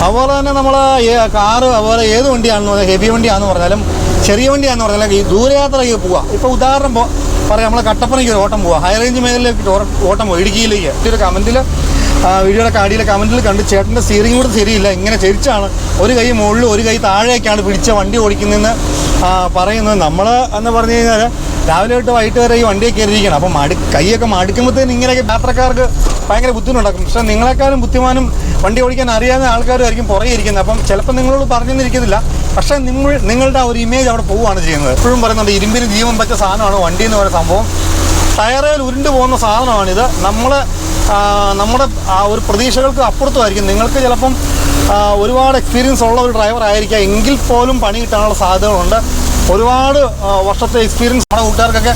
അതുപോലെ തന്നെ നമ്മൾ കാറ് അതുപോലെ ഏത് വണ്ടിയാണെന്ന് പറഞ്ഞാൽ ഹെവി വണ്ടിയാണെന്ന് പറഞ്ഞാലും ചെറിയ വണ്ടിയാണെന്ന് പറഞ്ഞാലും ഈ ദൂരയാത്രയ്ക്ക് പോവുക. ഇപ്പോൾ ഉദാഹരണം പറയാം, നമ്മൾ കട്ടപ്പനയ്ക്ക് ഒരു ഓട്ടം പോവുക, ഹൈ റേഞ്ച് മേഖലയിലേക്ക് ഓട്ടം പോവുക, ഇടുക്കിയിലേക്ക്. ഒരു കമൻറ്റിൽ വീഡിയോയുടെ അടിയിലെ കമൻറ്റിൽ കണ്ട് ചേട്ടൻ്റെ സ്റ്റിയറിംഗ് കൂടെ ശരിയില്ല, ഇങ്ങനെ ചെരിച്ചാണ് ഒരു കൈ മുകളിൽ ഒരു കൈ താഴേക്കാണ് പിടിച്ച വണ്ടി ഓടിക്കുന്നതെന്ന് പറയുന്നത്. നമ്മൾ എന്ന് പറഞ്ഞു കഴിഞ്ഞാൽ രാവിലെ തൊട്ട് വൈകിട്ട് വരെ ഈ വണ്ടിയെ കയറിയിരിക്കണം. അപ്പം കൈയൊക്കെ മടുക്കുമ്പോഴത്തേന് ഇങ്ങനെയൊക്കെ യാത്രക്കാർക്ക് ഭയങ്കര ബുദ്ധിമുട്ടുണ്ടാക്കും. പക്ഷേ നിങ്ങളെക്കാളും ബുദ്ധിമാനും വണ്ടി ഓടിക്കാൻ അറിയാവുന്ന ആൾക്കാരുമായിരിക്കും പുറകെ ഇരിക്കുന്നത്. അപ്പം ചിലപ്പോൾ നിങ്ങളോട് പറഞ്ഞിരിക്കത്തില്ല, പക്ഷേ നിങ്ങളുടെ ഒരു ഇമേജ് അവിടെ പോവുകയാണ് ചെയ്യുന്നത്. എപ്പോഴും പറയുന്നുണ്ട് ഇരുമ്പിന് ജീവൻ വെച്ച സാധനമാണ് വണ്ടി എന്ന് പറയുന്ന സംഭവം. ടയറിൽ ഉരുണ്ട് പോകുന്ന സാധനമാണിത്. നമ്മുടെ ഒരു പ്രതീക്ഷകൾക്ക് അപ്പുറത്തുമായിരിക്കും. നിങ്ങൾക്ക് ചിലപ്പം ഒരുപാട് എക്സ്പീരിയൻസ് ഉള്ള ഒരു ഡ്രൈവർ ആയിരിക്കാം, എങ്കിൽ പോലും പണി കിട്ടാനുള്ള സാധ്യതകളുണ്ട്. ഒരുപാട് വർഷത്തെ എക്സ്പീരിയൻസ് നമ്മുടെ കൂട്ടുകാർക്കൊക്കെ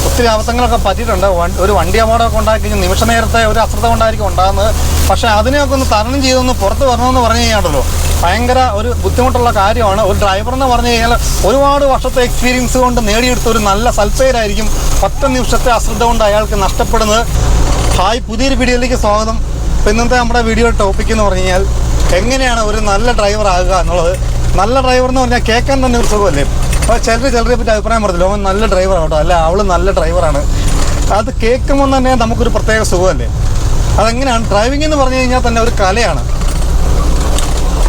ഒത്തിരി അബദ്ധങ്ങളൊക്കെ പറ്റിയിട്ടുണ്ട്. ഒരു വണ്ടി അപകടമൊക്കെ ഉണ്ടാക്കി കഴിഞ്ഞാൽ നിമിഷ നേരത്തെ ഒരു അശ്രദ്ധ കൊണ്ടായിരിക്കും ഉണ്ടാകുന്നത്. പക്ഷേ അതിനെയൊക്കെ ഒന്ന് തരണം ചെയ്തൊന്ന് പുറത്ത് വരണമെന്ന് പറഞ്ഞു കഴിഞ്ഞാണ്ടല്ലോ ഭയങ്കര ഒരു ബുദ്ധിമുട്ടുള്ള കാര്യമാണ്. ഒരു ഡ്രൈവർ എന്ന് പറഞ്ഞു കഴിഞ്ഞാൽ ഒരുപാട് വർഷത്തെ എക്സ്പീരിയൻസ് കൊണ്ട് നേടിയെടുത്ത ഒരു നല്ല സൽപ്പേരായിരിക്കും 10 നിമിഷത്തെ അശ്രദ്ധ കൊണ്ട് അയാൾക്ക് നഷ്ടപ്പെടുന്നത്. ഹായ്, പുതിയൊരു വീഡിയോയിലേക്ക് സ്വാഗതം. അപ്പോൾ ഇന്നത്തെ നമ്മുടെ വീഡിയോ ടോപ്പിക് എന്ന് പറഞ്ഞു കഴിഞ്ഞാൽ എങ്ങനെയാണ് ഒരു നല്ല ഡ്രൈവർ ആകുക എന്നുള്ളത്. നല്ല ഡ്രൈവർ എന്ന് പറഞ്ഞാൽ കേൾക്കാൻ തന്നെ ഒരു സുഖമല്ലേ. അപ്പോൾ ചിലരെ പറ്റി അഭിപ്രായം പറഞ്ഞല്ലോ, അവൻ നല്ല ഡ്രൈവറാണ് കേട്ടോ, അല്ല അവൾ നല്ല ഡ്രൈവറാണ്. അത് കേൾക്കുമ്പോൾ തന്നെ നമുക്കൊരു പ്രത്യേക സുഖമല്ലേ. അതെങ്ങനെയാണ് ഡ്രൈവിംഗ് എന്ന് പറഞ്ഞു കഴിഞ്ഞാൽ തന്നെ ഒരു കലയാണ്.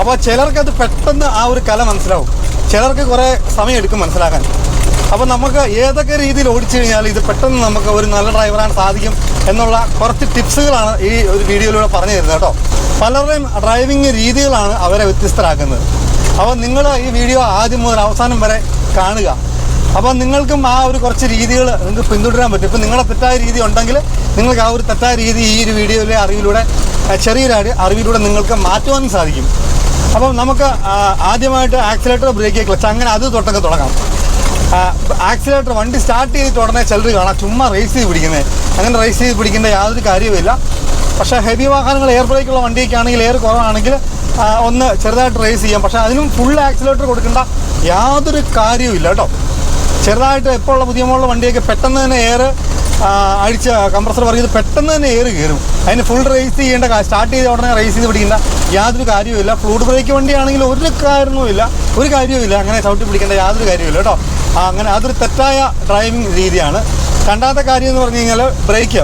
അപ്പോൾ ചിലർക്കത് പെട്ടെന്ന് ആ ഒരു കല മനസ്സിലാവും, ചിലർക്ക് കുറേ സമയം എടുക്കും മനസ്സിലാക്കാൻ. അപ്പോൾ നമുക്ക് ഏതൊക്കെ രീതിയിൽ ഓടിച്ചു കഴിഞ്ഞാൽ ഇത് പെട്ടെന്ന് നമുക്ക് ഒരു നല്ല ഡ്രൈവറാൻ സാധിക്കും എന്നുള്ള കുറച്ച് ടിപ്സുകളാണ് ഈ ഒരു വീഡിയോയിലൂടെ പറഞ്ഞു തരുന്നത് കേട്ടോ. പലരുടെയും ഡ്രൈവിംഗ് രീതികളാണ് അവരെ വ്യത്യസ്തരാക്കുന്നത്. അപ്പോൾ നിങ്ങൾ ഈ വീഡിയോ ആദ്യം മുതൽ അവസാനം വരെ കാണുക. അപ്പോൾ നിങ്ങൾക്കും ആ ഒരു കുറച്ച് രീതികൾ നിങ്ങൾക്ക് പിന്തുടരാൻ പറ്റും. ഇപ്പോൾ നിങ്ങളുടെ തെറ്റായ രീതി ഉണ്ടെങ്കിൽ നിങ്ങൾക്ക് ആ ഒരു തെറ്റായ രീതി ഈ ഒരു വീഡിയോയിലെ അറിവിലൂടെ ചെറിയൊരു അറിവിലൂടെ നിങ്ങൾക്ക് മാറ്റുവാനും സാധിക്കും. അപ്പം നമുക്ക് ആദ്യമായിട്ട് ആക്സിലേറ്റർ, ബ്രേക്ക്, ക്ലച്ച് അങ്ങനെ അത് തൊട്ടൊക്കെ തുടങ്ങാം. ആക്സിലേറ്റർ വണ്ടി സ്റ്റാർട്ട് ചെയ്തിട്ട് ഉടനെ ചിലർ കാണാം ചുമ്മാ റേസ് ചെയ്ത് പിടിക്കുന്നത്. അങ്ങനെ റേസ് ചെയ്ത് പിടിക്കേണ്ട യാതൊരു കാര്യവുമില്ല. പക്ഷേ ഹെവി വാഹനങ്ങൾ എയർ ബ്രേക്കുള്ള വണ്ടിയൊക്കെ ആണെങ്കിൽ എയർ കുറവാണെങ്കിൽ ഒന്ന് ചെറുതായിട്ട് റേസ് ചെയ്യാം. പക്ഷേ അതിനും ഫുൾ ആക്സിലേറ്റർ കൊടുക്കേണ്ട യാതൊരു കാര്യവുമില്ല കേട്ടോ. ചെറുതായിട്ട് ഇപ്പോൾ ഉള്ള പുതിയ മോഡൽ വണ്ടിയൊക്കെ പെട്ടെന്ന് തന്നെ എയർ അടിച്ച് കംപ്രസർ വർക്ക് ചെയ്ത് പെട്ടെന്ന് തന്നെ എയർ കയറും. അതിന് ഫുൾ റേസ് ചെയ്യേണ്ട, സ്റ്റാർട്ട് ചെയ്ത ഉടനെ റേസ് ചെയ്ത് പിടിക്കേണ്ട യാതൊരു കാര്യവുമില്ല. ഫ്ലൂഡ് ബ്രേക്ക് വണ്ടിയാണെങ്കിൽ ഒരു കാര്യവുമില്ല അങ്ങനെ ചവിട്ടി പിടിക്കേണ്ട യാതൊരു കാര്യവുമില്ല കേട്ടോ. അങ്ങനെ അതൊരു തെറ്റായ ഡ്രൈവിംഗ് രീതിയാണ്. രണ്ടാമത്തെ കാര്യം എന്ന് പറഞ്ഞു കഴിഞ്ഞാൽ ബ്രേക്ക്.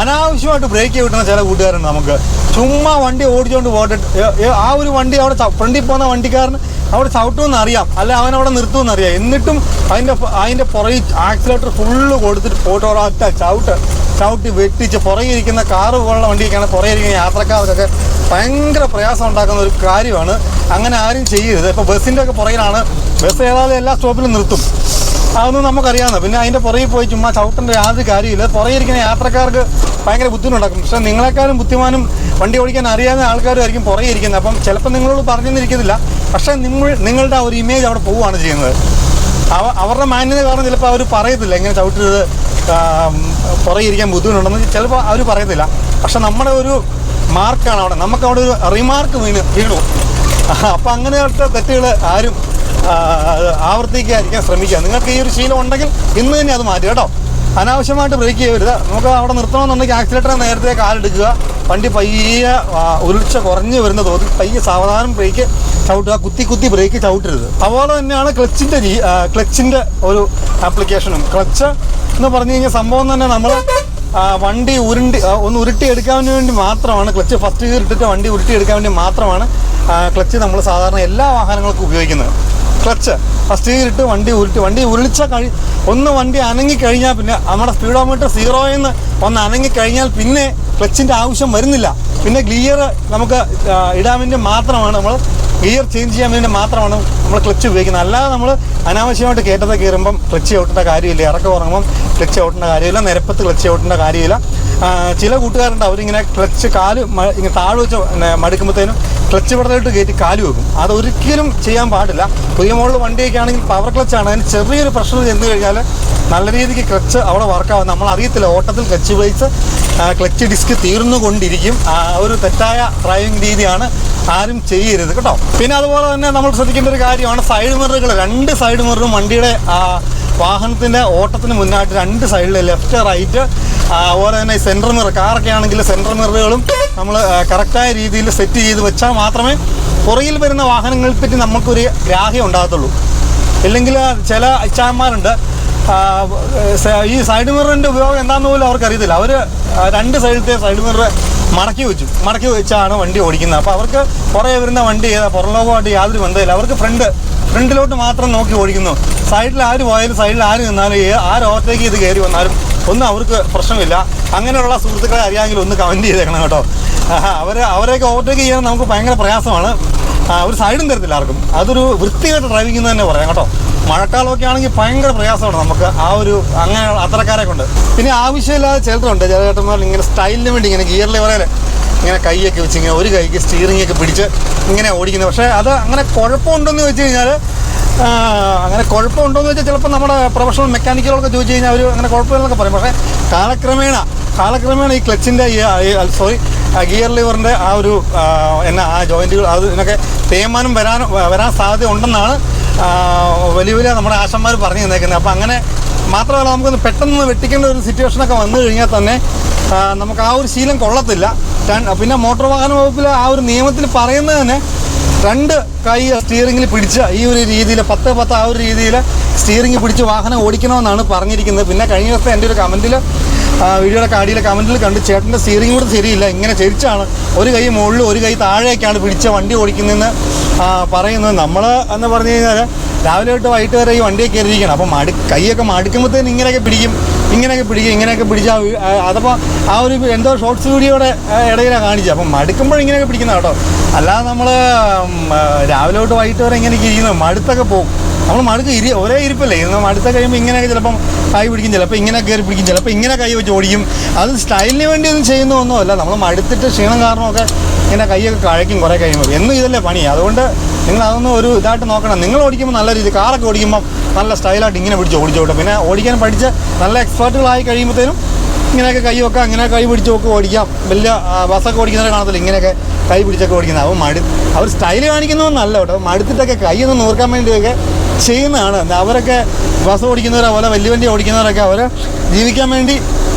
അനാവശ്യമായിട്ട് ബ്രേക്ക് കിട്ടുന്ന ചില കൂട്ടുകാരുണ്ട്. നമുക്ക് ചുമ്മാ വണ്ടി ഓടിച്ചുകൊണ്ട് പോയിട്ട് ആ ഒരു വണ്ടി അവിടെ ഫ്രണ്ടിൽ പോകുന്ന വണ്ടിക്കാരന് അവിടെ ചവിട്ടുമെന്ന് അറിയാം, അല്ല അവനവിടെ നിർത്തുമെന്ന് അറിയാം. എന്നിട്ടും അതിൻ്റെ പുറകിൽ ആക്സിലേറ്റർ ഫുള്ള് കൊടുത്തിട്ട് പോയിട്ട് ഒരൊറ്റ ചവിട്ടി വെട്ടിച്ച് പുറകെ ഇരിക്കുന്ന കാറ് പോലുള്ള വണ്ടിയൊക്കെയാണ് പുറകെ ഇരിക്കുന്ന യാത്രക്കാർക്കൊക്കെ ഭയങ്കര പ്രയാസം ഉണ്ടാക്കുന്ന ഒരു കാര്യമാണ്. അങ്ങനെ ആരും ചെയ്യരുത്. ഇപ്പോൾ ബസ്സിൻ്റെ ഒക്കെ പുറകിലാണ്, ബസ് ഏതായാലും എല്ലാ സ്റ്റോപ്പിലും നിർത്തും, അതൊന്നും നമുക്കറിയാവുന്ന. പിന്നെ അതിൻ്റെ പുറകിൽ പോയി ചുമ്മാ ചവിട്ടേണ്ട യാതൊരു കാര്യമില്ല. പുറകെ ഇരിക്കുന്ന യാത്രക്കാർക്ക് ഭയങ്കര ബുദ്ധിമുട്ടുണ്ടാക്കും. പക്ഷേ നിങ്ങളെക്കാളും ബുദ്ധിമാനും വണ്ടി ഓടിക്കാൻ അറിയാവുന്ന ആൾക്കാരുമായിരിക്കും പുറകെ ഇരിക്കുന്നത്. അപ്പം ചിലപ്പോൾ നിങ്ങളോട് പറഞ്ഞിരിക്കത്തില്ല, പക്ഷേ നിങ്ങളുടെ ആ ഒരു ഇമേജ് അവിടെ പോവുകയാണ് ചെയ്യുന്നത്. അവരുടെ മാന്യത കാരണം ചിലപ്പോൾ അവർ പറയത്തില്ല ഇങ്ങനെ ചവിട്ടരുത്, പുറകെ ഇരിക്കാൻ ബുദ്ധിമുട്ടുണ്ടെന്ന് ചിലപ്പോൾ അവർ പറയത്തില്ല. പക്ഷെ നമ്മുടെ ഒരു മാർക്കാണ് അവിടെ, നമുക്കവിടെ ഒരു റിമാർക്ക് വീണു. അപ്പം അങ്ങനെയുള്ള തെറ്റുകൾ ആരും ആവർത്തിക്കാതിരിക്കാൻ ശ്രമിക്കുക. നിങ്ങൾക്ക് ഈ ഒരു ശീലം ഉണ്ടെങ്കിൽ ഇന്ന് തന്നെ അത് മാറ്റുക കേട്ടോ. അനാവശ്യമായിട്ട് ബ്രേക്ക് ചെയ്യരുത്. നമുക്ക് അവിടെ നിർത്തണമെന്നുണ്ടെങ്കിൽ ആക്സിലേറ്റർ നേരത്തെ കാലെടുക്കുക, വണ്ടി പയ്യെ ഉരുൾച്ച കുറഞ്ഞ് വരുന്ന തോതിൽ പയ്യെ സാവധാനം ബ്രേക്ക് ചവിട്ടുക, കുത്തി ബ്രേക്ക് ചവിട്ടരുത്. അതുപോലെ തന്നെയാണ് ക്ലച്ചിൻ്റെ ഒരു ആപ്ലിക്കേഷനും. ക്ലച്ച് എന്ന് പറഞ്ഞു കഴിഞ്ഞാൽ സംഭവം തന്നെ നമ്മൾ വണ്ടി ഒന്ന് ഉരുട്ടിയെടുക്കാൻ വേണ്ടി മാത്രമാണ് ക്ലച്ച്. ഫസ്റ്റ് ഗിയർ ഇട്ടിട്ട് വണ്ടി ഉരുട്ടിയെടുക്കാൻ വേണ്ടി മാത്രമാണ് ക്ലച്ച് നമ്മൾ സാധാരണ എല്ലാ വാഹനങ്ങൾക്കും ഉപയോഗിക്കുന്നത്. ക്ലച്ച് ഫസ്റ്റ് ഗിയർ ഇട്ട് വണ്ടി ഉരുളിച്ച വണ്ടി അനങ്ങിക്കഴിഞ്ഞാൽ പിന്നെ നമ്മുടെ സ്പീഡോമീറ്റർ 0 എന്ന് ഒന്ന് അനങ്ങിക്കഴിഞ്ഞാൽ പിന്നെ ക്ലച്ചിൻ്റെ ആവശ്യം വരുന്നില്ല. പിന്നെ ഗിയർ നമുക്ക് ഇടാൻ വേണ്ടി മാത്രമാണ്, നമ്മൾ ഗിയർ ചേഞ്ച് ചെയ്യാൻ വേണ്ടി മാത്രമാണ് നമ്മൾ ക്ലച്ച് ഉപയോഗിക്കുന്നത്. അല്ലാതെ നമ്മൾ അനാവശ്യമായിട്ട് കയറ്റത്തെ കയറുമ്പം ക്ലച്ച് ചവിട്ടേണ്ട കാര്യമില്ല, ഇറക്കം ഉറങ്ങുമ്പം ക്ലച്ച് ചവിട്ടേണ്ട കാര്യമില്ല, നിരപ്പത്ത് ക്ലച്ച് ചവിട്ടേണ്ട കാര്യമില്ല. ചില കൂട്ടുകാരുണ്ട് അവരിങ്ങനെ ക്ലച്ച് ഇങ്ങനെ താഴെ വെച്ച് മടുക്കുമ്പോഴത്തേനും ക്ലച്ച് പെടലായിട്ട് കയറ്റി കാല് വെക്കും. അതൊരിക്കലും ചെയ്യാൻ പാടില്ല. പുതിയ മോഡൽ വണ്ടിയൊക്കെ ആണെങ്കിൽ പവർ ക്ലച്ചാണ്, അതിന് ചെറിയൊരു പ്രഷർ ചെന്ന് കഴിഞ്ഞാൽ നല്ല രീതിക്ക് ക്ലച്ച് അവിടെ വർക്കാവും. നമ്മളറിയത്തില്ല, ഓട്ടത്തിൽ ക്ലച്ച് പ്ലേറ്റ്സ് ക്ലച്ച് ഡിസ്ക് തീർന്നുകൊണ്ടിരിക്കും. ഒരു തെറ്റായ ഡ്രൈവിംഗ് രീതിയാണ്, ആരും ചെയ്യരുത് കേട്ടോ. പിന്നെ അതുപോലെ തന്നെ നമ്മൾ ശ്രദ്ധിക്കേണ്ട ഒരു കാര്യമാണ് സൈഡ് മിററുകൾ. 2 സൈഡ് മിററും വണ്ടിയുടെ വാഹനത്തിൻ്റെ ഓട്ടത്തിന് മുന്നായിട്ട് 2 സൈഡിൽ ലെഫ്റ്റ് റൈറ്റ്, അതുപോലെ തന്നെ സെൻട്രൽ മിറർ, കാറൊക്കെ ആണെങ്കിൽ സെൻട്രൽ മിററുകളും നമ്മൾ കറക്റ്റായ രീതിയിൽ സെറ്റ് ചെയ്ത് വെച്ചാൽ മാത്രമേ പുറകിൽ വരുന്ന വാഹനങ്ങളെ പറ്റി നമുക്കൊരു ഗ്രാഹ്യം ഉണ്ടാകത്തുള്ളൂ. ഇല്ലെങ്കിൽ ചില അച്ചാന്മാരുണ്ട് ഈ സൈഡ് മിററിൻ്റെ ഉപയോഗം എന്താണെന്ന് പോലും അവർക്ക് അറിയത്തില്ല. അവർ രണ്ട് സൈഡിലത്തെ സൈഡ് മിറർ മടക്കി വെച്ചാണ് വണ്ടി ഓടിക്കുന്നത്. അപ്പോൾ അവർക്ക് പുറകെ വരുന്ന വണ്ടി പുറം ലോകമായിട്ട് യാതൊരു ബന്ധമില്ല. അവർക്ക് ഫ്രണ്ടിലോട്ട് മാത്രം നോക്കി ഓടിക്കുന്നു. സൈഡിൽ ആര് പോയാലും സൈഡിൽ ആര് നിന്നാലും ആര് ഓവർടേക്ക് ചെയ്ത് കയറി വന്നാലും ഒന്നും അവർക്ക് പ്രശ്നമില്ല. അങ്ങനെയുള്ള സുഹൃത്തുക്കളെ അറിയാമെങ്കിൽ ഒന്ന് കമൻറ്റ് ചെയ്തേക്കണം കേട്ടോ. അവരെയൊക്കെ ഓവർടേക്ക് ചെയ്യാൻ നമുക്ക് ഭയങ്കര പ്രയാസമാണ്. ഒരു സൈഡും തരത്തില്ല ആർക്കും. അതൊരു വൃത്തികെട്ട ഡ്രൈവിംഗ് എന്ന് തന്നെ പറയാം കേട്ടോ. മഴക്കാലമൊക്കെ ആണെങ്കിൽ ഭയങ്കര പ്രയാസമാണ് നമുക്ക് അങ്ങനെ അത്തരക്കാരെ കൊണ്ട്. പിന്നെ ആവശ്യമില്ലാതെ ചിലരുണ്ട്, ചില ചേട്ടന്മാർ ഇങ്ങനെ സ്റ്റൈലിന് വേണ്ടി ഇങ്ങനെ ഗിയർ ലെവറിൽ ഇങ്ങനെ കൈയൊക്കെ വെച്ച് ഇങ്ങനെ ഒരു കൈക്ക് സ്റ്റിയറിംഗ് ഒക്കെ പിടിച്ച് ഇങ്ങനെ ഓടിക്കുന്നത്. പക്ഷേ അത് അങ്ങനെ കുഴപ്പമുണ്ടെന്ന് വെച്ച് കഴിഞ്ഞാൽ ചിലപ്പോൾ നമ്മുടെ പ്രൊഫഷണൽ മെക്കാനിക്കുകളൊക്കെ ചോദിച്ചു കഴിഞ്ഞാൽ അവർ അങ്ങനെ കുഴപ്പമില്ലെന്നൊക്കെ പറയും. പക്ഷേ കാലക്രമേണ ഈ ക്ലച്ചിൻ്റെ ഗിയർ ലിവറിൻ്റെ ആ ജോയിൻറ്റുകൾ ഇതിനൊക്കെ തേയ്മാനം വരാൻ സാധ്യത ഉണ്ടെന്നാണ് വലിയ നമ്മുടെ ആശന്മാർ പറഞ്ഞു തന്നേക്കുന്നത്. അപ്പോൾ അങ്ങനെ മാത്രമല്ല, നമുക്കൊന്ന് പെട്ടെന്ന് വെട്ടിക്കേണ്ട ഒരു സിറ്റുവേഷനൊക്കെ വന്നു കഴിഞ്ഞാൽ തന്നെ നമുക്ക് ആ ഒരു ശീലം കൊള്ളത്തില്ല. പിന്നെ മോട്ടോർ വാഹന വകുപ്പിൽ ആ ഒരു നിയമത്തിൽ പറയുന്നത് തന്നെ 2 കൈ സ്റ്റിയറിങ്ങിൽ പിടിച്ച് ഈ ഒരു രീതിയിൽ 10-10 ആ ഒരു രീതിയിൽ സ്റ്റിയറിംഗ് പിടിച്ച് വാഹനം ഓടിക്കണമെന്നാണ് പറഞ്ഞിരിക്കുന്നത്. പിന്നെ കഴിഞ്ഞ ദിവസം എൻ്റെ ഒരു കമൻറ്റിൽ വീഡിയോയുടെ അടിയിലെ കമൻറ്റിൽ കണ്ട് ചേട്ടൻ്റെ സ്റ്റിയറിംഗ് കൂടെ ശരിയില്ല, ഇങ്ങനെ ചരിച്ചാണ് ഒരു കൈ മുകളിൽ ഒരു കൈ താഴേക്കാണ് പിടിച്ച വണ്ടി ഓടിക്കുന്നതെന്ന് പറയുന്നത്. നമ്മൾ എന്ന് പറഞ്ഞു കഴിഞ്ഞാൽ രാവിലെ തൊട്ട് വൈകിട്ട് വരെ ഈ വണ്ടിയെ കയറിയിരിക്കണം. അപ്പം കൈയൊക്കെ മടുക്കുമ്പോഴത്തേന് ഇങ്ങനെയൊക്കെ പിടിച്ചാൽ അതപ്പോൾ ആ ഒരു എന്തോ ഷോർട്സ് വീഡിയോയുടെ ഇടയിലാണ് കാണിച്ചത്. അപ്പം മടുക്കുമ്പോൾ ഇങ്ങനെയൊക്കെ പിടിക്കുന്ന കേട്ടോ. അല്ലാതെ നമ്മൾ രാവിലെ തൊട്ട് വൈകിട്ട് വരെ ഇങ്ങനെയൊക്കെ ഇരിക്കുന്നത് മടുത്തൊക്കെ പോകും. നമ്മൾ ഒരേ ഇരിപ്പല്ലേ, മടുത്ത കഴിയുമ്പോൾ ഇങ്ങനെയൊക്കെ ചിലപ്പം കൈ പിടിക്കും, ചിലപ്പോൾ ഇങ്ങനെ കയറി പിടിക്കും, ചിലപ്പോൾ ഇങ്ങനെ കൈ വെച്ച് ഓടിക്കും. അത് സ്റ്റൈലിന് വേണ്ടി ഒന്നും ചെയ്യുന്നതൊന്നുമല്ല. നമ്മൾ മടുത്തിട്ട് ക്ഷീണം കാരണമൊക്കെ ഇങ്ങനെ കൈയൊക്കെ കഴക്കും കുറേ കഴിയുമ്പോൾ. എന്നും ഇതല്ലേ പണി. അതുകൊണ്ട് നിങ്ങൾ അതൊന്നും ഒരു ഇതായിട്ട് നോക്കണം. നിങ്ങൾ ഓടിക്കുമ്പോൾ നല്ല രീതി കാറൊക്കെ ഓടിക്കുമ്പോൾ നല്ല സ്റ്റൈലായിട്ട് ഇങ്ങനെ പിടിച്ച് ഓടിച്ചോട്ടെ. പിന്നെ ഓടിക്കാൻ പഠിച്ച് നല്ല എക്സ്പേർട്ടുകളായി കഴിയുമ്പോഴത്തേനും ഇങ്ങനെയൊക്കെ കൈ വെക്കാം, അങ്ങനെ കൈ പിടിച്ച് നോക്കി ഓടിക്കാം. വലിയ ബസ്സൊക്കെ ഓടിക്കുന്നവരെ കാണത്തില്ല ഇങ്ങനെയൊക്കെ കൈ പിടിച്ചൊക്കെ ഓടിക്കുന്നത്. അപ്പോൾ അവർ സ്റ്റൈൽ കാണിക്കുന്നതൊന്നല്ല കേട്ടോ, മടുത്തിട്ടൊക്കെ കൈ ഒന്ന് നോക്കാൻ വേണ്ടിയൊക്കെ ചെയ്യുന്നതാണ്. അവരൊക്കെ ബസ് ഓടിക്കുന്നവരെ പോലെ വലിയ വണ്ടി ഓടിക്കുന്നവരൊക്കെ അവർ ജീവിക്കാൻ വേണ്ടി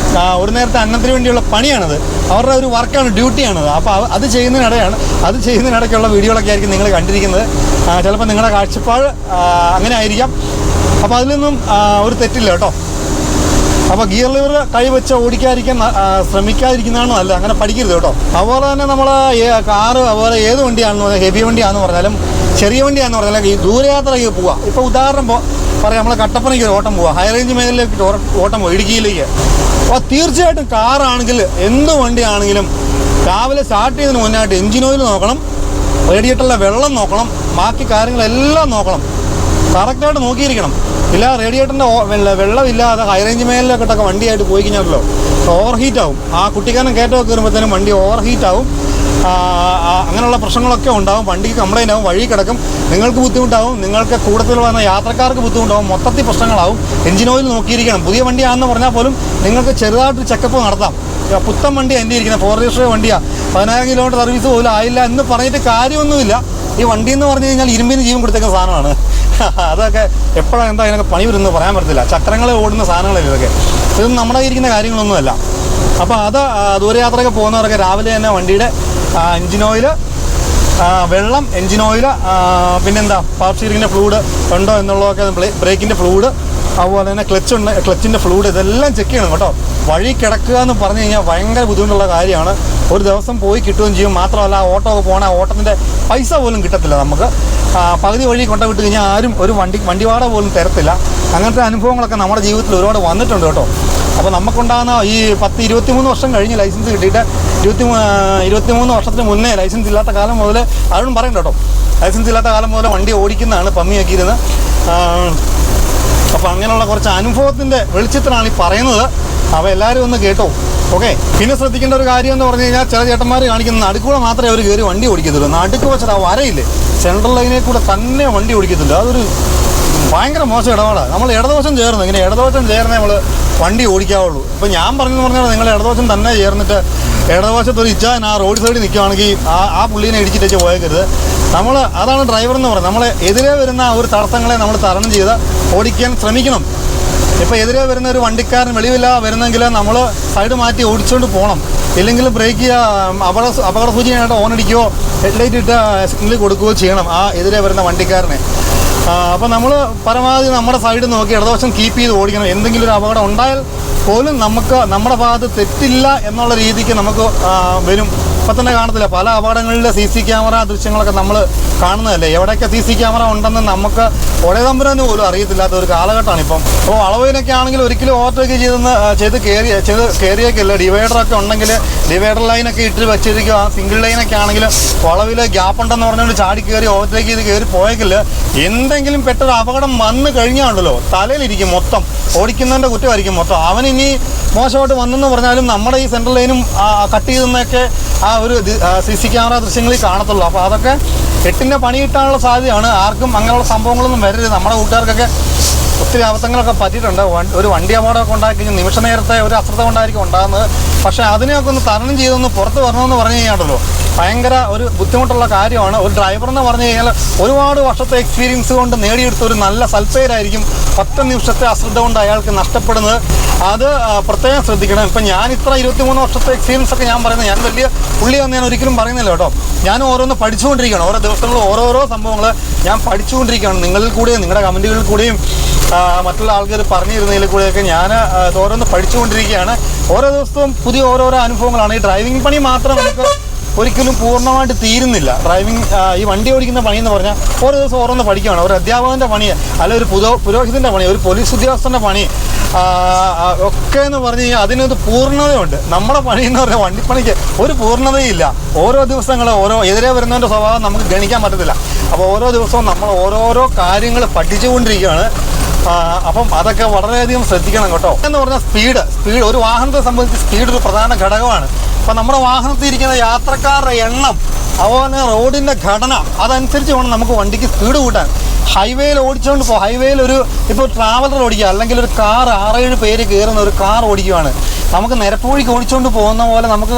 ഒരു നേരത്തെ അന്നത്തിന് വേണ്ടിയുള്ള പണിയാണത്. അവരുടെ ഒരു വർക്കാണ്, ഡ്യൂട്ടിയാണത്. അപ്പോൾ അത് ചെയ്യുന്നതിനിടയ്ക്കുള്ള വീഡിയോകളൊക്കെ ആയിരിക്കും നിങ്ങൾ കണ്ടിരിക്കുന്നത്. ചിലപ്പോൾ നിങ്ങളുടെ കാഴ്ചപ്പാട് അങ്ങനെ ആയിരിക്കാം. അപ്പോൾ അതിലൊന്നും ഒരു തെറ്റില്ല കേട്ടോ. അപ്പോൾ ഗിയർ ലിവർ കൈവച്ച് ശ്രമിക്കാതിരിക്കുന്നതാണ് നല്ലത്. അങ്ങനെ പഠിക്കരുത് കേട്ടോ. അതുപോലെ തന്നെ നമ്മൾ കാറ് അതുപോലെ ഏത് വണ്ടിയാണെന്ന് പറഞ്ഞാൽ ഹെവി വണ്ടിയാണെന്ന് പറഞ്ഞാലും ചെറിയ വണ്ടിയാണെന്ന് പറഞ്ഞാൽ ഈ ദൂരയാത്രയ്ക്ക് പോവുക. ഇപ്പോൾ ഉദാഹരണം പറയാം, നമ്മൾ കട്ടപ്പനയ്ക്ക് ഒരു ഓട്ടം പോവുക, ഹൈ റേഞ്ച് മേഖലയിലേക്ക് ഓട്ടം പോവുക, ഇടുക്കിയിലേക്ക്. അപ്പോൾ തീർച്ചയായിട്ടും കാറാണെങ്കിലും എന്ത് വണ്ടിയാണെങ്കിലും രാവിലെ സ്റ്റാർട്ട് ചെയ്യുന്നതിന് മുന്നായിട്ട് എഞ്ചിൻ ഓയിൽ നോക്കണം, റേഡിയേറ്ററിലെ വെള്ളം നോക്കണം, ബാക്കി കാര്യങ്ങളെല്ലാം നോക്കണം. കറക്റ്റായിട്ട് നോക്കിയിരിക്കണം. ഇല്ല റേഡിയേറ്ററിൻ്റെ വെള്ളമില്ലാതെ ഹൈ റേഞ്ച് മേഖലയിലേക്കൊക്കെ വണ്ടിയായിട്ട് പോയി കഴിഞ്ഞാലോ ഓവർ ഹീറ്റാവും. ആ കുട്ടിക്കാരൻ കയറ്റമൊക്കെ വരുമ്പോഴത്തേനും വണ്ടി ഓവർ ഹീറ്റാവും. അങ്ങനെയുള്ള പ്രശ്നങ്ങളൊക്കെ ഉണ്ടാവും. വണ്ടിക്ക് കംപ്ലൈൻ്റ് ആവും, വഴി കിടക്കും, നിങ്ങൾക്ക് ബുദ്ധിമുട്ടാവും, നിങ്ങൾക്ക് കൂടുതൽ വന്ന യാത്രക്കാർക്ക് ബുദ്ധിമുട്ടാവും, മൊത്തത്തിൽ പ്രശ്നങ്ങളാവും. Engine oil നോക്കിയിരിക്കണം. പുതിയ വണ്ടിയാണെന്ന് പറഞ്ഞാൽ പോലും നിങ്ങൾക്ക് ചെറുതായിട്ടൊരു ചെക്കപ്പ് നടത്താം. പുത്തൻ വണ്ടി എൻ്റെ ഇരിക്കുന്നത് 4 രജിസ്റ്റർ വണ്ടിയാണ്, 10,000 കിലോമീറ്റർ സർവീസ് പോലും ആയില്ല എന്ന് പറഞ്ഞിട്ട് കാര്യമൊന്നുമില്ല. ഈ വണ്ടി എന്ന് പറഞ്ഞു കഴിഞ്ഞാൽ ഇരുമ്പിന് ജീവൻ കൊടുത്തേക്കുന്ന സാധനമാണ്. അതൊക്കെ എപ്പോഴാണ് എന്താ അതിനൊക്കെ പണി വരുന്നത് പറയാൻ പറ്റത്തില്ല. ചക്രങ്ങൾ ഓടുന്ന സാധനങ്ങളല്ലേ ഇതൊക്കെ. ഇതൊന്നും നമ്മുടെ ഇരിക്കുന്ന കാര്യങ്ങളൊന്നുമല്ല. അപ്പോൾ ദൂരയാത്രയൊക്കെ പോകുന്നവരൊക്കെ രാവിലെ തന്നെ വണ്ടിയുടെ എഞ്ചിൻ ഓയിൽ, വെള്ളം, എഞ്ചിൻ ഓയിൽ, പിന്നെന്താ പവർ സ്റ്റിയറിങ്ങിൻ്റെ ഫ്ലൂയിഡ് ഉണ്ടോ എന്നുള്ളതൊക്കെ, ബ്രേക്കിൻ്റെ ഫ്ലൂയിഡ്, അതുപോലെ തന്നെ ക്ലച്ചിൻ്റെ ഫ്ലൂയിഡ്, ഇതെല്ലാം ചെക്ക് ചെയ്യണം കേട്ടോ. വഴി കിടക്കുക എന്ന് പറഞ്ഞു കഴിഞ്ഞാൽ ഭയങ്കര ബുദ്ധിമുട്ടുള്ള കാര്യമാണ്. ഒരു ദിവസം പോയി കിട്ടുകയും ചെയ്യും. മാത്രമല്ല ഓട്ടോ ഒക്കെ പോകണ ഓട്ടത്തിൻ്റെ പൈസ പോലും കിട്ടത്തില്ല നമുക്ക്. പകുതി വഴി കൊണ്ടുവിട്ട് കഴിഞ്ഞാൽ ആരും ഒരു വണ്ടി വാടക പോലും തരത്തില്ല. അങ്ങനത്തെ അനുഭവങ്ങളൊക്കെ നമ്മുടെ ജീവിതത്തിൽ ഒരുപാട് വന്നിട്ടുണ്ട് കേട്ടോ. അപ്പോൾ നമുക്കുണ്ടാകുന്ന ഈ 10-23 വർഷം കഴിഞ്ഞ് ലൈസൻസ് കിട്ടിയിട്ട് 23 വർഷത്തിന് മുന്നേ ലൈസൻസ് ഇല്ലാത്ത കാലം മുതൽ ആരും പറയണ്ട കേട്ടോ. ലൈസൻസ് ഇല്ലാത്ത കാലം മുതൽ വണ്ടി ഓടിക്കുന്നതാണ് പമ്മിയാക്കിയിരുന്നത്. അപ്പോൾ അങ്ങനെയുള്ള കുറച്ച് അനുഭവത്തിൻ്റെ വെളിച്ചത്തിലാണ് ഈ പറയുന്നത്. അപ്പോൾ എല്ലാവരും ഒന്ന് കേട്ടോ. ഓക്കെ. പിന്നെ ശ്രദ്ധിക്കേണ്ട ഒരു കാര്യം എന്ന് പറഞ്ഞു കഴിഞ്ഞാൽ ചില ചേട്ടന്മാർ കാണിക്കുന്ന നടുക്കൂടെ മാത്രമേ അവർ കയറി വണ്ടി ഓടിക്കത്തുള്ളൂ. നടുക്ക് വെച്ചാൽ ആ വരയില്ലേ, സെൻട്രൽ ലൈനിൽ കൂടെ തന്നെ വണ്ടി ഓടിക്കത്തില്ല. അതൊരു ഭയങ്കര മോശം ഇടപാടാണ്. നമ്മൾ ഇടതുവശം ചേർന്ന് ഇങ്ങനെ ഇടതുവശം ചേർന്നേ നമ്മൾ വണ്ടി ഓടിക്കാവുള്ളൂ. ഇപ്പോൾ ഞാൻ പറഞ്ഞെന്ന് പറഞ്ഞാൽ നിങ്ങൾ ഇടതുവശം തന്നെ ചേർന്നിട്ട് ഇടതുവശത്ത് ഒരു ഇച്ചാൻ ആ റോഡ് സൈഡിൽ നിൽക്കുകയാണെങ്കിൽ ആ പുള്ളീനെ ഇടിച്ചിട്ട് പോയേക്കരുത്. അതാണ് ഡ്രൈവർ എന്ന് പറയുന്നത്. നമ്മൾ എതിരെ വരുന്ന ഒരു തടസ്സങ്ങളെ നമ്മൾ തരണം ചെയ്ത് ഓടിക്കാൻ ശ്രമിക്കണം. ഇപ്പോൾ എതിരെ വരുന്ന ഒരു വണ്ടിക്കാരൻ വെളിവില്ല വരുന്നെങ്കിൽ നമ്മൾ സൈഡ് മാറ്റി ഓടിച്ചുകൊണ്ട് പോകണം. ഇല്ലെങ്കിൽ ബ്രേക്ക് ചെയ്യുക, അപകട സൂചനയായിട്ട് ഓണടിക്കുകയോ ഹെഡ്ലൈറ്റ് ഇട്ട് സിഗ്നൽ കൊടുക്കുകയോ ചെയ്യണം ആ എതിരെ വരുന്ന വണ്ടിക്കാരനെ. അപ്പോൾ നമ്മൾ പരമാവധി നമ്മുടെ സൈഡ് നോക്കി ഇടതുവശം കീപ്പ് ചെയ്ത് ഓടിക്കണം. എന്തെങ്കിലും ഒരു അപകടം ഉണ്ടായാൽ പോലും നമുക്ക് നമ്മുടെ ഭാഗത്ത് തെറ്റില്ല എന്നുള്ള രീതിക്ക് നമുക്ക് വരും. ഇപ്പം തന്നെ കാണത്തില്ല പല അപകടങ്ങളിലെ CC ക്യാമറ ദൃശ്യങ്ങളൊക്കെ നമ്മൾ കാണുന്നതല്ലേ. എവിടെയൊക്കെ CC ക്യാമറ ഉണ്ടെന്ന് നമുക്ക് ഒരേ തമ്പുരാന് പോലും അറിയത്തില്ലാത്ത ഒരു കാലഘട്ടമാണ് ഇപ്പം. അപ്പോൾ വളവിനൊക്കെ ആണെങ്കിൽ ഒരിക്കലും ഓവർടേക്ക് ചെയ്ത് കയറിയേക്കില്ല. ഡിവൈഡറൊക്കെ ഉണ്ടെങ്കിൽ ഡിവൈഡർ ലൈനൊക്കെ ഇട്ട് വെച്ചിരിക്കുക. ആ സിംഗിൾ ലൈനൊക്കെ ആണെങ്കിൽ വളവിൽ ഗ്യാപ്പ് ഉണ്ടെന്ന് പറഞ്ഞുകൊണ്ട് ചാടി കയറി ഓവർടേക്ക് ചെയ്ത് കയറി പോയേക്കില്ല. എന്തെങ്കിലും പെട്ടൊരു അപകടം വന്നു കഴിഞ്ഞാണല്ലോ തലയിലിരിക്കും മൊത്തം, ഓടിക്കുന്നതിൻ്റെ കുറ്റമായിരിക്കും മൊത്തം. അവനിനി മോശമായിട്ട് വന്നെന്ന് പറഞ്ഞാലും നമ്മുടെ ഈ സെൻട്രൽ ലൈനും കട്ട് ചെയ്തെന്നൊക്കെ ആ ഒരു CC ക്യാമറ ദൃശ്യങ്ങളിൽ കാണത്തുള്ളൂ. അപ്പോൾ അതൊക്കെ എട്ടിൻ്റെ പണി കിട്ടാനുള്ള സാധ്യതയാണ്. ആർക്കും അങ്ങനെയുള്ള സംഭവങ്ങളൊന്നും വരരുത്. നമ്മുടെ കൂട്ടുകാർക്കൊക്കെ ഒത്തിരി അബദ്ധങ്ങളൊക്കെ പറ്റിയിട്ടുണ്ട്. ഒരു വണ്ടി അപകടമൊക്കെ ഉണ്ടാക്കി കഴിഞ്ഞാൽ നിമിഷ നേരത്തെ ഒരു അശ്രദ്ധ കൊണ്ടായിരിക്കും ഉണ്ടാകുന്നത്. പക്ഷേ അതിനെയൊക്കെ ഒന്ന് തരണം ചെയ്തൊന്ന് പുറത്ത് വരണമെന്ന് പറഞ്ഞു കഴിഞ്ഞാണല്ലോ ഭയങ്കര ഒരു ബുദ്ധിമുട്ടുള്ള കാര്യമാണ്. ഒരു ഡ്രൈവർ എന്ന് പറഞ്ഞു കഴിഞ്ഞാൽ ഒരുപാട് വർഷത്തെ എക്സ്പീരിയൻസ് കൊണ്ട് നേടിയെടുത്ത ഒരു നല്ല സൽപ്പേരായിരിക്കും 10 നിമിഷത്തെ അശ്രദ്ധ കൊണ്ട് അയാൾക്ക് നഷ്ടപ്പെടുന്നത്. അത് പ്രത്യേകം ശ്രദ്ധിക്കണം. ഇപ്പം ഞാൻ ഇത്ര 23 വർഷത്തെ എക്സ്പീരിയൻസ് ഒക്കെ ഞാൻ പറയുന്നത്, ഞാൻ വലിയ പുള്ളിയാന്ന് ഞാൻ ഒരിക്കലും പറയുന്നില്ല കേട്ടോ. ഞാൻ ഓരോന്ന് പഠിച്ചുകൊണ്ടിരിക്കുകയാണ്. ഓരോ ദിവസങ്ങളും ഓരോരോ സംഭവങ്ങൾ ഞാൻ പഠിച്ചുകൊണ്ടിരിക്കുകയാണ്. നിങ്ങളിൽ കൂടെയും നിങ്ങളുടെ കമൻറ്റുകളിൽ കൂടെയും മറ്റുള്ള ആൾക്കാർ പറഞ്ഞിരുന്നതിൽ കൂടെയൊക്കെ ഞാൻ ഓരോന്ന് പഠിച്ചുകൊണ്ടിരിക്കുകയാണ്. ഓരോ ദിവസവും പുതിയ ഓരോരോ അനുഭവങ്ങളാണ്. ഈ ഡ്രൈവിംഗ് പണി മാത്രം നമുക്ക് ഒരിക്കലും പൂർണ്ണമായിട്ട് തീരുന്നില്ല. ഡ്രൈവിംഗ് ഈ വണ്ടി ഓടിക്കുന്ന പണി എന്ന് പറഞ്ഞാൽ ഓരോ ദിവസം ഓരോന്ന് പഠിക്കുകയാണ്. ഒരു അധ്യാപകൻ്റെ പണി, അല്ല ഒരു പുരോഹിതൻ്റെ പണി, ഒരു പോലീസ് ഉദ്യോഗസ്ഥൻ്റെ പണി ഒക്കെ എന്ന് പറഞ്ഞു കഴിഞ്ഞാൽ അതിനൊരു പൂർണ്ണതയുണ്ട്. നമ്മുടെ പണി എന്ന് പറഞ്ഞാൽ വണ്ടിപ്പണിക്ക് ഒരു പൂർണ്ണതയില്ല. ഓരോ ദിവസങ്ങൾ എതിരെ വരുന്നതിൻ്റെ സ്വഭാവം നമുക്ക് ഗണിക്കാൻ പറ്റത്തില്ല. അപ്പോൾ ഓരോ ദിവസവും നമ്മൾ ഓരോരോ കാര്യങ്ങൾ പഠിച്ചുകൊണ്ടിരിക്കുകയാണ്. അപ്പം അതൊക്കെ വളരെയധികം ശ്രദ്ധിക്കണം കേട്ടോ. എന്ന് പറഞ്ഞാൽ സ്പീഡ് ഒരു വാഹനത്തെ സംബന്ധിച്ച് സ്പീഡ് ഒരു പ്രധാന ഘടകമാണ്. അപ്പം നമ്മുടെ വാഹനത്തിൽ ഇരിക്കുന്ന യാത്രക്കാരുടെ എണ്ണം, അതുപോലെ റോഡിൻ്റെ ഘടന അതനുസരിച്ച് വേണം നമുക്ക് വണ്ടിക്ക് സ്പീഡ് കൂട്ടാൻ. ഹൈവേയിൽ ഓടിച്ചുകൊണ്ട് പോകും. ഹൈവേയിൽ ഇപ്പോൾ ട്രാവലർ ഓടിക്കുക, അല്ലെങ്കിൽ ഒരു കാർ 6-7 പേര് കയറുന്ന ഒരു കാർ ഓടിക്കുകയാണ്. നമുക്ക് നിരപ്പ് വഴിക്ക് ഓടിച്ചുകൊണ്ട് പോകുന്ന പോലെ നമുക്ക്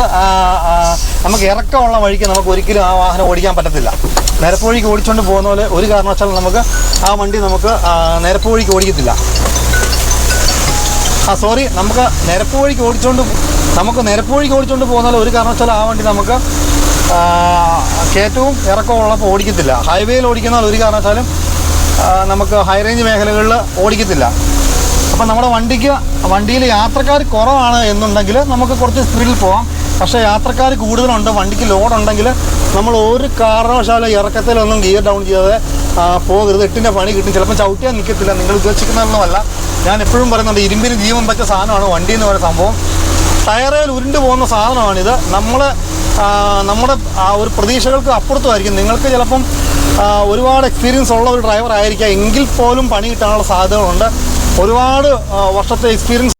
ഇറക്കമുള്ള വഴിക്ക് നമുക്ക് ഒരിക്കലും ആ വാഹനം ഓടിക്കാൻ പറ്റത്തില്ല. നിരപ്പ് വഴിക്ക് ഓടിച്ചുകൊണ്ട് പോകുന്ന പോലെ ഒരു കാരണവശാലും നമുക്ക് ആ വണ്ടി നമുക്ക് നിരപ്പ് വഴിക്ക് ഓടിക്കത്തില്ല. നമുക്ക് നിരപ്പ് വഴിക്ക് ഓടിച്ചുകൊണ്ട് പോകുന്ന പോലെ ഒരു കാരണവശാലും ആ വണ്ടി നമുക്ക് കയറ്റവും ഇറക്കമുള്ളപ്പോൾ ഓടിക്കത്തില്ല. ഹൈവേയിൽ ഓടിക്കുന്ന ഒരു കാരണവശാലും നമുക്ക് ഹൈ റേഞ്ച് മേഖലകളിൽ ഓടിക്കത്തില്ല. അപ്പം നമ്മുടെ വണ്ടിയിൽ യാത്രക്കാർ കുറവാണ് എന്നുണ്ടെങ്കിൽ നമുക്ക് കുറച്ച് സ്പീഡിൽ പോകാം. പക്ഷേ യാത്രക്കാർ കൂടുതലുണ്ട്, വണ്ടിക്ക് ലോഡുണ്ടെങ്കിൽ നമ്മൾ ഒരു കാരണവശാലും ഇറക്കത്തിലൊന്നും ഗിയർ ഡൗൺ ചെയ്യാതെ പോകരുത്. എട്ടിൻ്റെ പണി കിട്ടും. ചിലപ്പോൾ ചവിട്ടിയാൽ നിൽക്കത്തില്ല. നിങ്ങൾ ഉദ്ദേശിക്കുന്നതൊന്നുമല്ല. ഞാൻ എപ്പോഴും പറയുന്നുണ്ട്, ഇരുമ്പിന് ജീവൻ വെച്ച സാധനമാണ് വണ്ടി എന്ന് പറയുന്ന സംഭവം. ടയറിൽ ഉരുണ്ട് പോകുന്ന സാധനമാണിത്. നമ്മുടെ ഒരു പ്രതീക്ഷകൾക്ക് അപ്പുറത്തുമായിരിക്കും. നിങ്ങൾക്ക് ചിലപ്പം ഒരുപാട് എക്സ്പീരിയൻസ് ഉള്ള ഒരു ഡ്രൈവർ ആയിരിക്കാം, എങ്കിൽ പോലും പണി കിട്ടാനുള്ള സാധ്യതകളുണ്ട്. ഒരുപാട് വർഷത്തെ എക്സ്പീരിയൻസ്